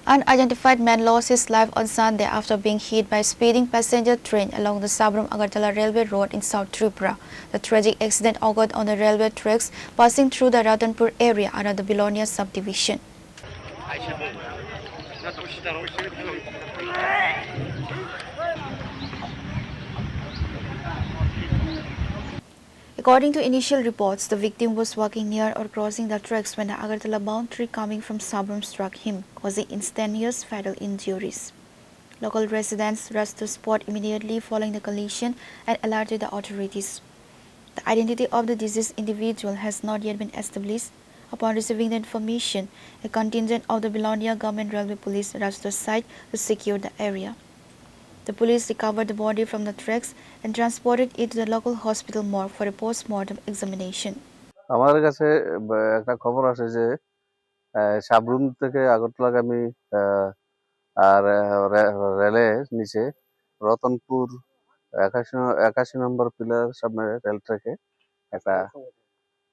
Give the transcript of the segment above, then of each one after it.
Unidentified man lost his life on Sunday after being hit by a speeding passenger train along the Sabroom-Agartala railway road in South Tripura. The tragic accident occurred on the railway tracks passing through the Ratanpur area under the Belonia subdivision. According to initial reports, the victim was walking near or crossing the tracks when the Agartala-bound train coming from Sabroom struck him, causing instantaneous fatal injuries. Local residents rushed to the spot immediately following the collision and alerted the authorities. The identity of the deceased individual has not yet been established. Upon receiving the information, a contingent of the Belonia Government Railway Police rushed to the site to secure the area. The police recovered the body from the tracks and transported it to the local hospital morgue for a post-mortem examination. আমাদের কাছে একটা খবর আসে যে সাবরুম থেকে আগরতলাগামী আর রেলে নিচে রতনপুর 81 নম্বর pillar সামনে রেল ট্র্যাকে একটা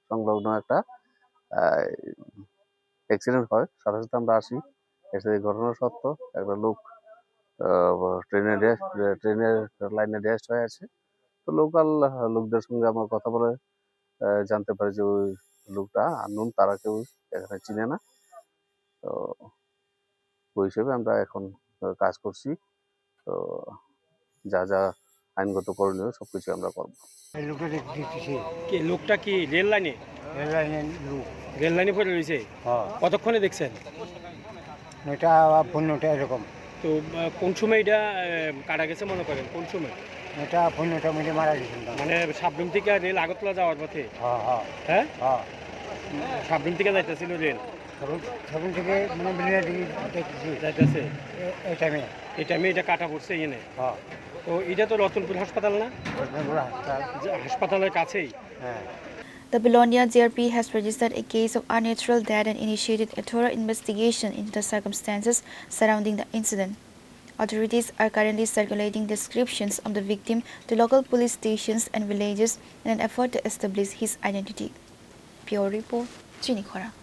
সংলগ্ন একটা অ্যাক্সিডেন্ট হয়। সাথে সাথে আমরা আসি, এসে ঘটনা সত্য একটা লোক ট্রেনের লাইনে ড্যাশ হয়ে আছে। তো লোকাল লোকদের সঙ্গে আমার কথা বলে জানতে পারি যে ওই লোকটা আননোন, তারা কেউ এখানে চিনে না। তো ওই হিসেবে আমরা এখন কাজ করছি। তো যা যা আইনগত করণীয় সবকিছু আমরা করব। লোকটা কি রেল লাইনে রেল লাইনে পড়ে রয়েছে? কতক্ষণে দেখছেন? এটা পণ্যটা এরকম। তো কোন সময় এটা কাটা গেছে মনে করেন? কোন সময় এটা পণ্যটা মধ্যে মারা গেছে? মানে সাবরুম থেকে রেল আগরতলা যাওয়ার পথে? হ্যাঁ, সাবরুম থেকে যাইতেছিল রেল? সাবরুম থেকে মানে যাইতেছে এই টাইমে এটা কাটা পড়ছে এখানে। তো এটা তো রতনপুর হাসপাতাল না? হাসপাতালের কাছেই। The Belonia JRP has registered a case of unnatural death and initiated a thorough investigation into the circumstances surrounding the incident. Authorities are currently circulating descriptions of the victim to local police stations and villages in an effort to establish his identity. Pure report, Chini, Khorang.